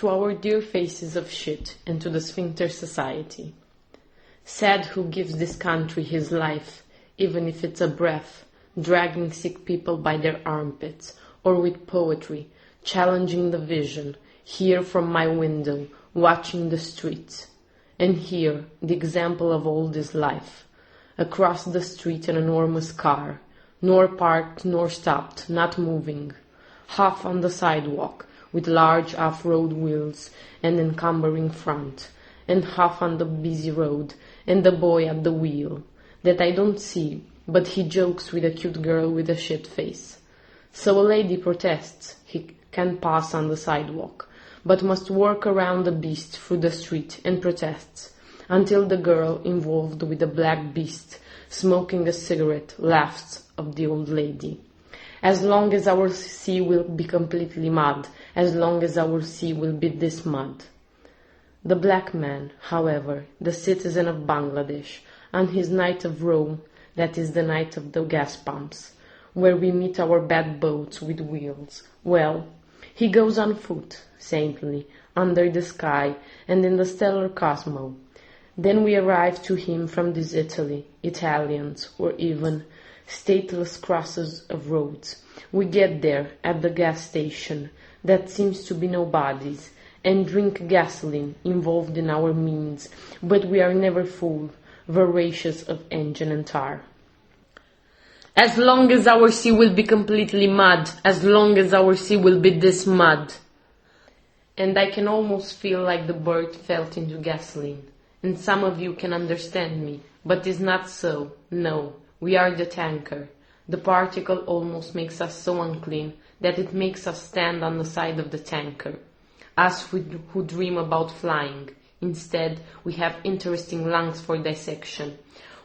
to our dear faces of shit and to the sphincter society. Sad who gives this country his life, even if it's a breath, dragging sick people by their armpits, or with poetry, challenging the vision, here from my window, watching the streets. And here, the example of all this life. Across the street an enormous car, nor parked nor stopped, not moving, half on the sidewalk, with large off-road wheels and encumbering front, and half on the busy road, and the boy at the wheel, that I don't see, but he jokes with a cute girl with a shit face. So a lady protests he can pass on the sidewalk, but must work around the beast through the street and protests, until the girl involved with the black beast, smoking a cigarette, laughs of the old lady. As long as our sea will be completely mud, as long as our sea will be this mud. The black man, however, the citizen of Bangladesh, on his night of Rome, that is the night of the gas pumps, where we meet our bad boats with wheels, well, he goes on foot, saintly, under the sky and in the stellar cosmos. Then we arrive to him from this Italy, Italians, or even stateless crosses of roads. We get there at the gas station, that seems to be nobody's, and drink gasoline involved in our means, but we are never full, voracious of engine and tar. As long as our sea will be completely mud, as long as our sea will be this mud. And I can almost feel like the bird felt into gasoline. And some of you can understand me, but it's not so. No, we are the tanker. The particle almost makes us so unclean that it makes us stand on the side of the tanker. Us who dream about flying. Instead, we have interesting lungs for dissection.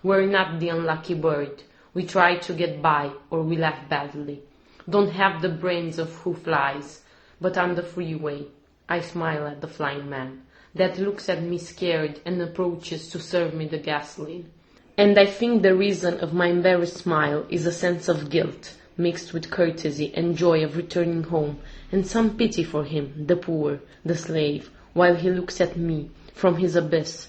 We're not the unlucky bird. We try to get by, or we laugh badly. Don't have the brains of who flies. But on the freeway, I smile at the flying man, that looks at me scared and approaches to serve me the gasoline. And I think the reason of my embarrassed smile is a sense of guilt, mixed with courtesy and joy of returning home, and some pity for him, the poor, the slave, while he looks at me, from his abyss,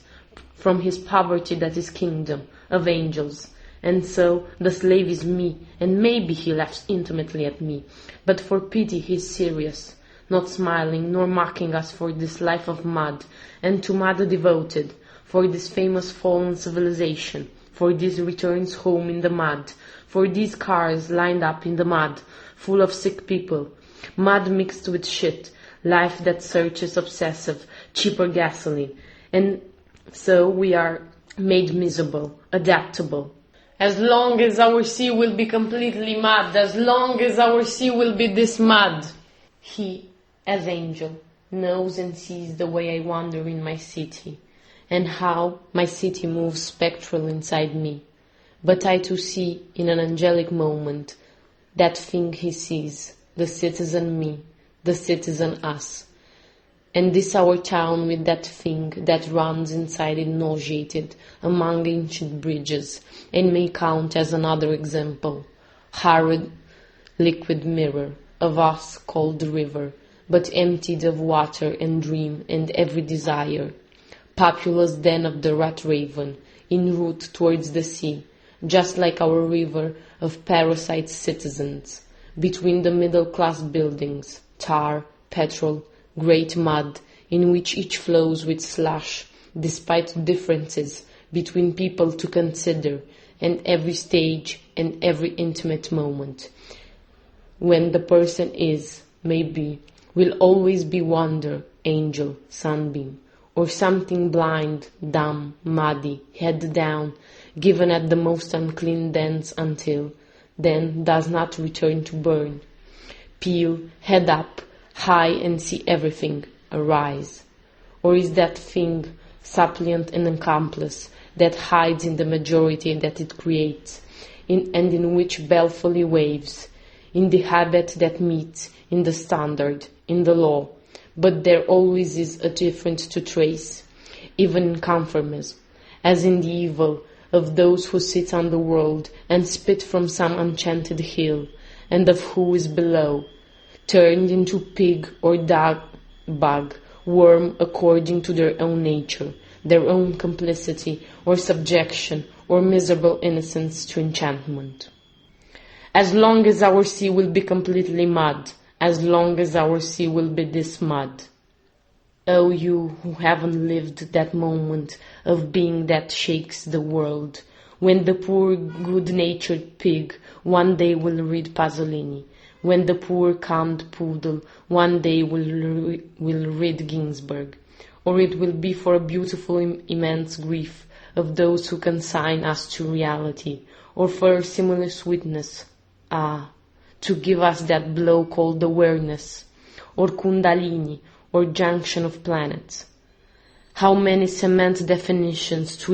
from his poverty that is kingdom, of angels. And so the slave is me, and maybe he laughs intimately at me, but for pity he is serious, not smiling nor mocking us for this life of mud, and to mud devoted, for this famous fallen civilization, for these returns home in the mud, for these cars lined up in the mud, full of sick people, mud mixed with shit, life that searches obsessive, cheaper gasoline, and so we are made miserable, adaptable. As long as our sea will be completely mud, as long as our sea will be this mud. He, as angel, knows and sees the way I wander in my city, and how my city moves spectral inside me. But I too see, in an angelic moment, that thing he sees, the citizen me, the citizen us. And this our town with that thing that runs inside it nauseated among ancient bridges, and may count as another example, hard liquid mirror of us called the river, but emptied of water and dream and every desire, populous den of the rat raven, en route towards the sea, just like our river of parasite citizens, between the middle-class buildings, tar, petrol, great mud, in which each flows with slush, despite differences between people to consider, and every stage and every intimate moment. When the person is, maybe, will always be wonder, angel, sunbeam, or something blind, dumb, muddy, head down, given at the most unclean dance until, then does not return to burn. Peel, head up, high and see everything, arise. Or is that thing, suppliant and accomplice, that hides in the majority that it creates, and in which balefully waves, in the habit that meets, in the standard, in the law, but there always is a difference to trace, even in conformism, as in the evil of those who sit on the world and spit from some enchanted hill, and of who is below, turned into pig or dog bug, warm according to their own nature, their own complicity or subjection or miserable innocence to enchantment. As long as our sea will be completely mud, as long as our sea will be this mud. Oh, you who haven't lived that moment of being that shakes the world, when the poor good-natured pig one day will read Pasolini, when the poor calmed poodle one day will read Ginsberg, or it will be for a beautiful immense grief of those who consign us to reality, or for a similar sweetness, to give us that blow called awareness, or Kundalini, or junction of planets. How many cement definitions to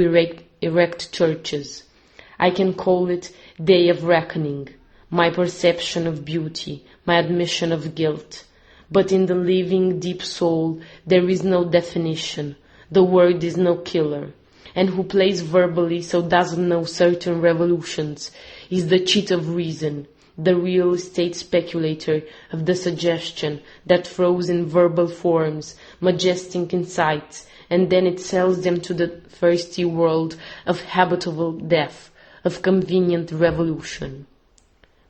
erect churches. I can call it day of reckoning, my perception of beauty, my admission of guilt. But in the living deep soul there is no definition, the word is no killer. And who plays verbally so doesn't know certain revolutions is the cheat of reason, the real estate speculator of the suggestion that throws in verbal forms majestic insights, and then it sells them to the thirsty world of habitable death, of convenient revolution.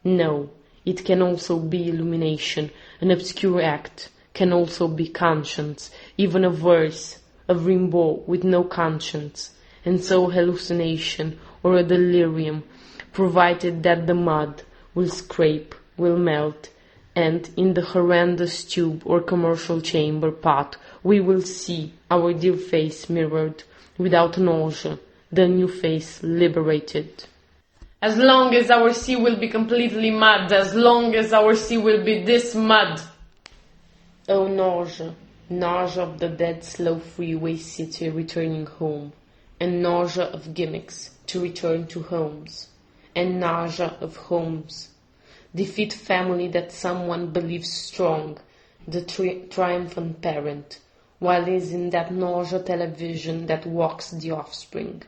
No, it can also be illumination, an obscure act, can also be conscience, even a verse, a Rimbaud with no conscience, and so hallucination or a delirium, provided that the mud will scrape, will melt, and in the horrendous tube or commercial chamber pot we will see our dear face mirrored, without nausea, the new face liberated. As long as our sea will be completely mud, as long as our sea will be this mud. Oh nausea, nausea of the dead slow freeway city returning home, and nausea of gimmicks to return to homes, and nausea of homes. Defeat family that someone believes strong, the triumphant parent, while is in that nausea television that walks the offspring.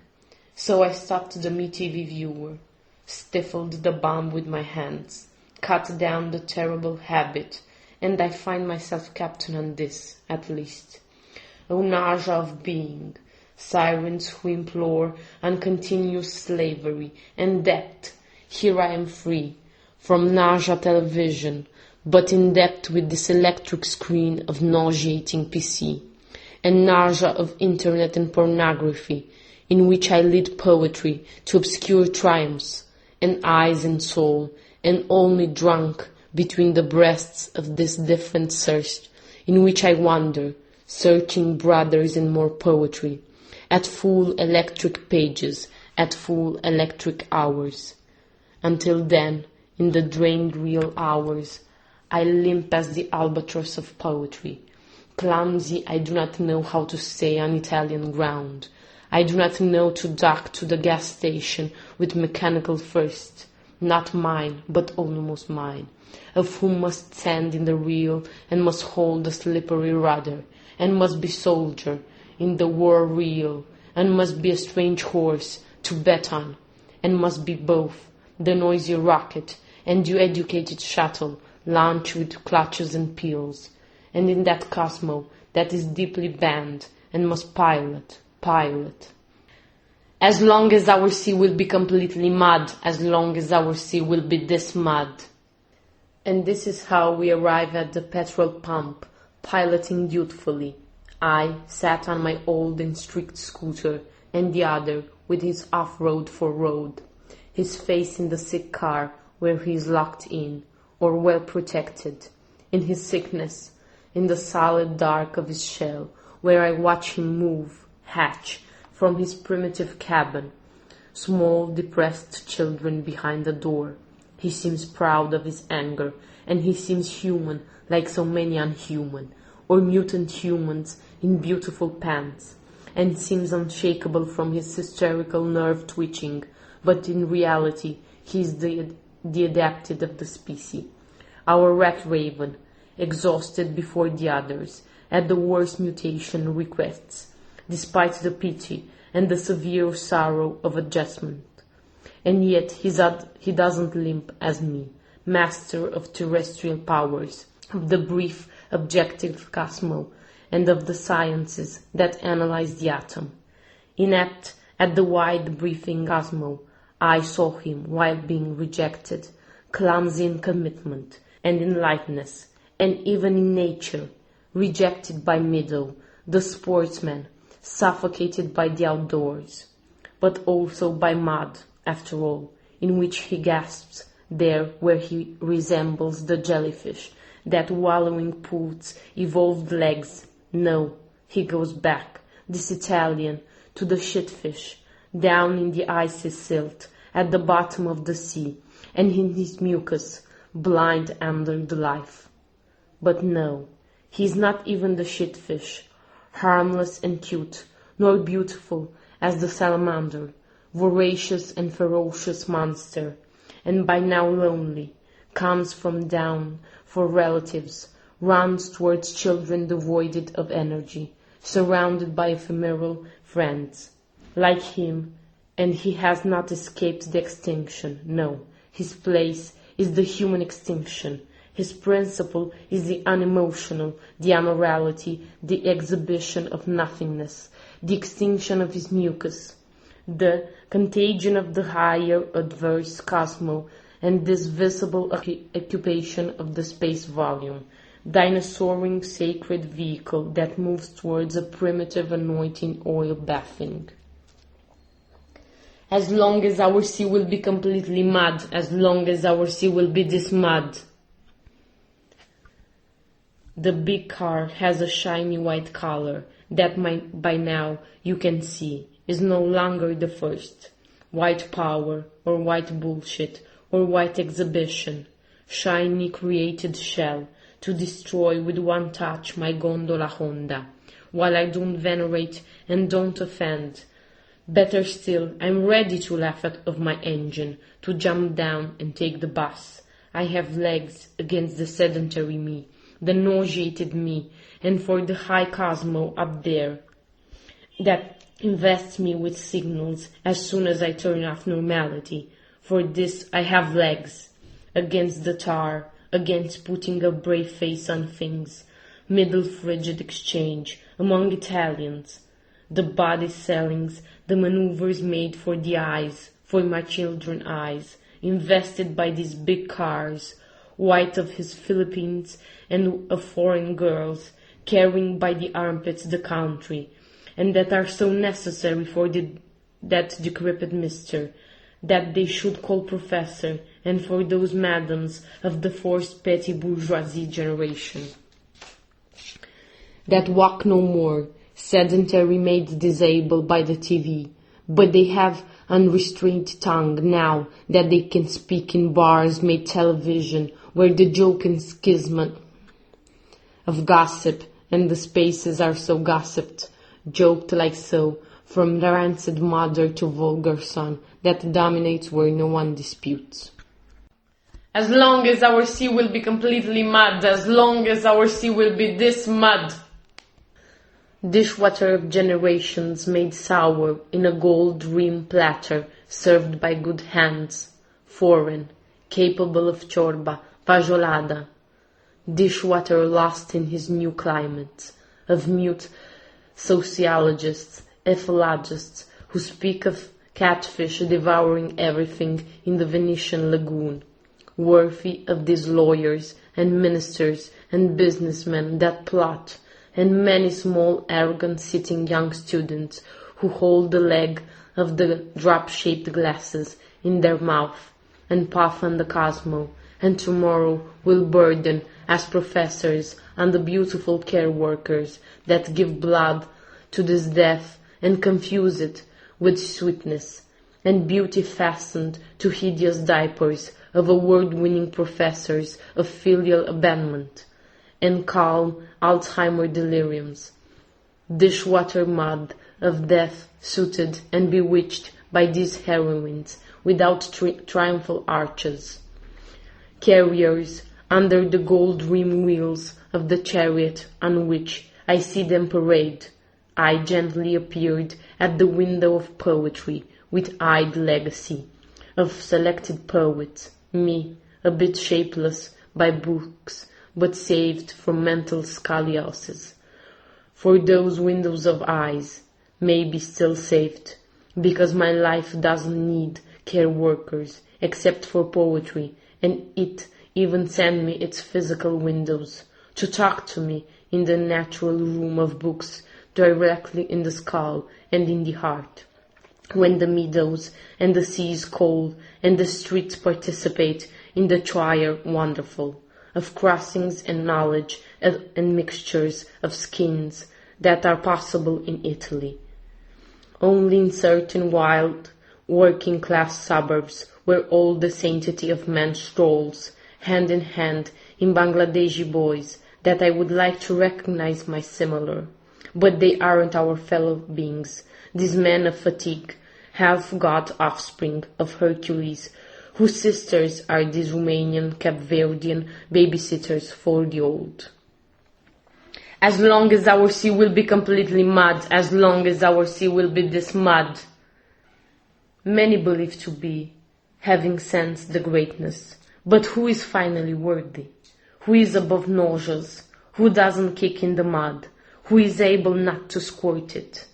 So I stopped the motivi viewer, stifled the bomb with my hands, cut down the terrible habit, and I find myself captain on this, at least. O nausea of being, sirens who implore on continuous slavery and debt, here I am free, from nausea television, but in debt with this electric screen of nauseating PC, and nausea of internet and pornography, in which I lead poetry to obscure triumphs, and eyes and soul, and only drunk between the breasts of this different thirst, in which I wander, searching brothers and more poetry, at full electric pages, at full electric hours. Until then, in the drained real hours, I limp as the albatross of poetry. Clumsy, I do not know how to stay on Italian ground. I do not know to duck to the gas station with mechanical thirst, not mine, but almost mine, of whom must stand in the reel and must hold the slippery rudder, and must be soldier in the war reel, and must be a strange horse to bet on, and must be both, the noisy rocket and the educated shuttle launched with clutches and peals, and in that cosmo that is deeply banned and must pilot. As long as our sea will be completely mud, as long as our sea will be this mud. And this is how we arrive at the petrol pump, piloting dutifully. I sat on my old and strict scooter, and the other with his off-road for road, his face in the sick car where he is locked in, or well protected, in his sickness, in the solid dark of his shell, where I watch him move, hatch, from his primitive cabin, small depressed children behind the door. He seems proud of his anger, and he seems human like so many unhuman, or mutant humans in beautiful pants, and seems unshakable from his hysterical nerve twitching, but in reality he is the adapted of the species. Our rat raven, exhausted before the others, at the worst mutation requests, despite the pity and the severe sorrow of adjustment. And yet he doesn't limp as me, master of terrestrial powers, of the brief objective cosmo, and of the sciences that analyze the atom. Inept at the wide breathing Cosmo, I saw him while being rejected, clumsy in commitment and in lightness, and even in nature, rejected by Meadow, the sportsman, suffocated by the outdoors, but also by mud, after all, in which he gasps, there where he resembles the jellyfish that wallowing puts evolved legs. No, he goes back, this Italian, to the shitfish, down in the icy silt, at the bottom of the sea, and in his mucus, blind under the life. But no, he is not even the shitfish, harmless and cute, nor beautiful as the salamander, voracious and ferocious monster, and by now lonely, comes from down for relatives, runs towards children devoid of energy, surrounded by ephemeral friends, like him, and he has not escaped the extinction. No, his place is the human extinction. His principle is the unemotional, the amorality, the exhibition of nothingness, the extinction of his mucus, the contagion of the higher adverse cosmo, and this visible occupation of the space volume, dinosauring sacred vehicle that moves towards a primitive anointing oil bathing. As long as our sea will be completely mud, as long as our sea will be this mud. The big car has a shiny white color that by now you can see is no longer the first. White power, or white bullshit, or white exhibition, shiny created shell, to destroy with one touch my gondola Honda, while I don't venerate and don't offend. Better still, I'm ready to laugh of my engine, to jump down and take the bus. I have legs against the sedentary me, the nauseated me, and for the high cosmo up there, that invests me with signals as soon as I turn off normality. For this I have legs, against the tar, against putting a brave face on things, middle frigid exchange among Italians, the body sellings, the maneuvers made for the eyes, for my children's eyes, invested by these big cars, white of his Philippines and of foreign girls, carrying by the armpits the country, and that are so necessary for that decrepit mister, that they should call professor, and for those madams of the forced petty bourgeoisie generation, that walk no more, sedentary made disabled by the TV, but they have unrestrained tongue now that they can speak in bars made television, where the joke and schism of gossip and the spaces are so gossiped, joked like so, from rancid mother to vulgar son, that dominates where no one disputes. As long as our sea will be completely mud, as long as our sea will be this mud. Dishwater of generations made sour in a gold rim platter served by good hands, foreign, capable of chorba, fajolada. Dishwater lost in his new climate, of mute sociologists, ethologists, who speak of catfish devouring everything in the Venetian lagoon, worthy of these lawyers and ministers and businessmen that plot, and many small arrogant sitting young students who hold the leg of the drop-shaped glasses in their mouth and puff on the cosmo, and tomorrow will burden as professors on the beautiful care workers that give blood to this death and confuse it with sweetness, and beauty fastened to hideous diapers of award-winning professors of filial abandonment, and calm Alzheimer deliriums. Dishwater mud of death suited and bewitched by these heroines without triumphal arches. Carriers under the gold rim wheels of the chariot on which I see them parade, I gently appeared at the window of poetry with eyed legacy of selected poets, me, a bit shapeless by books, but saved from mental scoliosis, For those windows of eyes may be still saved, because my life doesn't need care workers except for poetry, and it even send me its physical windows to talk to me in the natural room of books, directly in the skull and in the heart. When the meadows and the sea is cold and the streets participate in the trial wonderful of crossings and knowledge and mixtures of skins that are possible in Italy. Only in certain wild working-class suburbs where all the sanctity of man strolls hand in hand in Bangladeshi boys that I would like to recognize my similar. But they aren't our fellow beings, these men of fatigue, half-god offspring of Hercules, whose sisters are these Romanian Cape Verdean babysitters for the old. As long as our sea will be completely mud, as long as our sea will be this mud. Many believe to be, having sensed the greatness, but who is finally worthy? Who is above nauseous? Who doesn't kick in the mud? Who is able not to squirt it?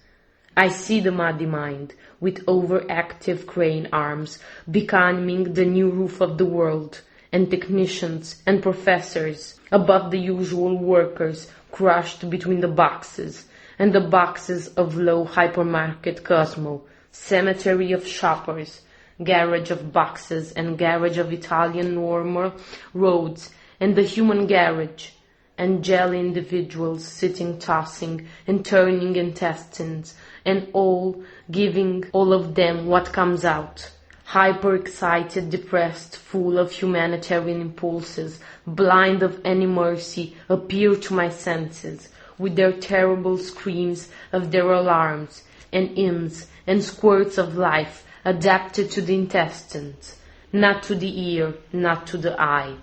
I see the muddy mind, with overactive crane arms, becoming the new roof of the world, and technicians and professors above the usual workers crushed between the boxes, and the boxes of low hypermarket Cosmo, cemetery of shoppers, garage of boxes and garage of Italian normal roads, and the human garage, and jelly individuals sitting tossing and turning intestines, and all giving all of them what comes out. Hyper-excited, depressed, full of humanitarian impulses, blind of any mercy, appear to my senses, with their terrible screams of their alarms, and hymns, and squirts of life, adapted to the intestines, not to the ear, not to the eye.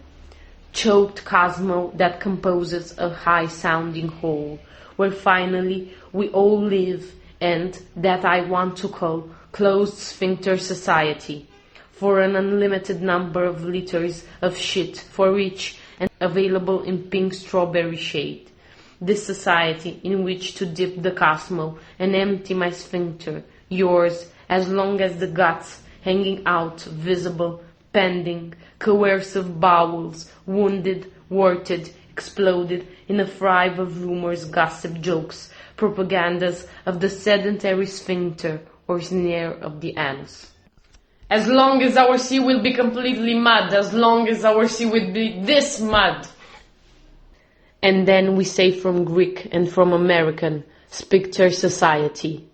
Choked cosmo that composes a high-sounding whole, where finally we all live, and that I want to call closed sphincter society, for an unlimited number of liters of shit for each and available in pink strawberry shade. This society in which to dip the cosmo and empty my sphincter, yours, as long as the guts hanging out, visible, pending, coercive bowels, wounded, warted, exploded in a fry of rumors, gossip, jokes, propagandas of the sedentary sphincter or snare of the anus. As long as our sea will be completely mud, as long as our sea will be this mud. And then we say from Greek and from American, sphincter society.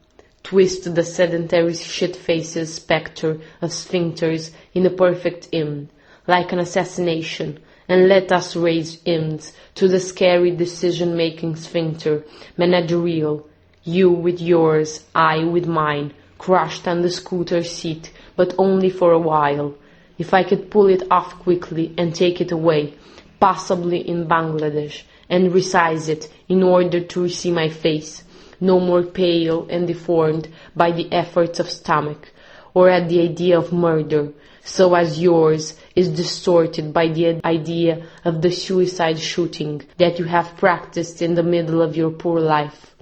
Twist the sedentary shit-faces spectre of sphincters in a perfect hymn, like an assassination, and let us raise hymns to the scary decision-making sphincter, managerial, you with yours, I with mine, crushed on the scooter seat, but only for a while. If I could pull it off quickly and take it away, possibly in Bangladesh, and resize it in order to receive my face, no more pale and deformed by the efforts of stomach, or at the idea of murder, so as yours is distorted by the idea of the suicide shooting that you have practiced in the middle of your poor life.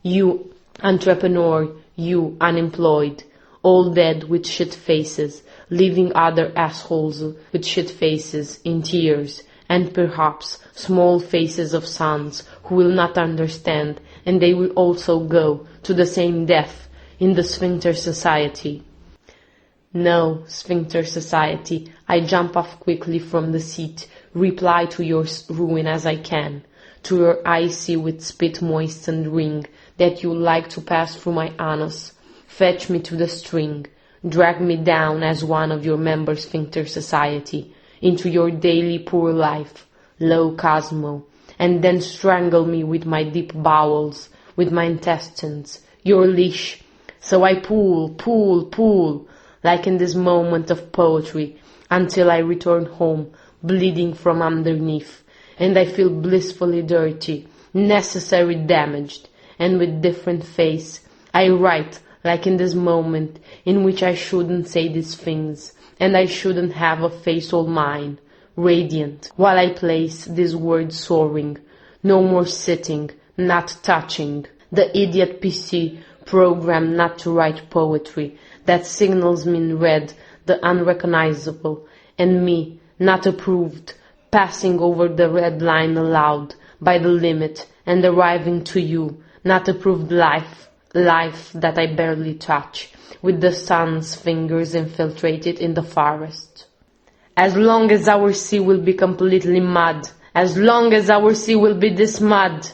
You entrepreneur, you unemployed, all dead with shit faces, leaving other assholes with shit faces in tears, and perhaps small faces of sons who will not understand, and they will also go to the same death in the sphincter society. No, sphincter society, I jump off quickly from the seat, reply to your ruin as I can, to your icy with spit moistened ring that you like to pass through my anus. Fetch me to the string, drag me down as one of your member sphincter society, into your daily poor life, low Cosmo, and then strangle me with my deep bowels, with my intestines, your leash. So I pull, like in this moment of poetry, until I return home, bleeding from underneath, and I feel blissfully dirty, necessary damaged, and with different face, I write, like in this moment, in which I shouldn't say these things, and I shouldn't have a face all mine, radiant, while I place these words soaring, no more sitting, not touching. The idiot PC programmed not to write poetry that signals me in red the unrecognizable, and me, not approved, passing over the red line aloud by the limit and arriving to you, not approved life that I barely touch, with the sun's fingers infiltrated in the forest. As long as our sea will be completely mud, as long as our sea will be this mud.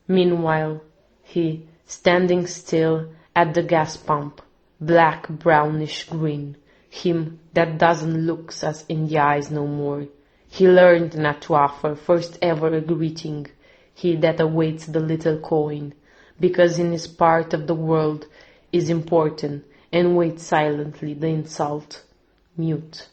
Meanwhile, he, standing still at the gas pump, black, brownish green, him that doesn't look us in the eyes no more. He learned not to offer first ever a greeting, he that awaits the little coin, because in his part of the world is important, and waits silently the insult, mute.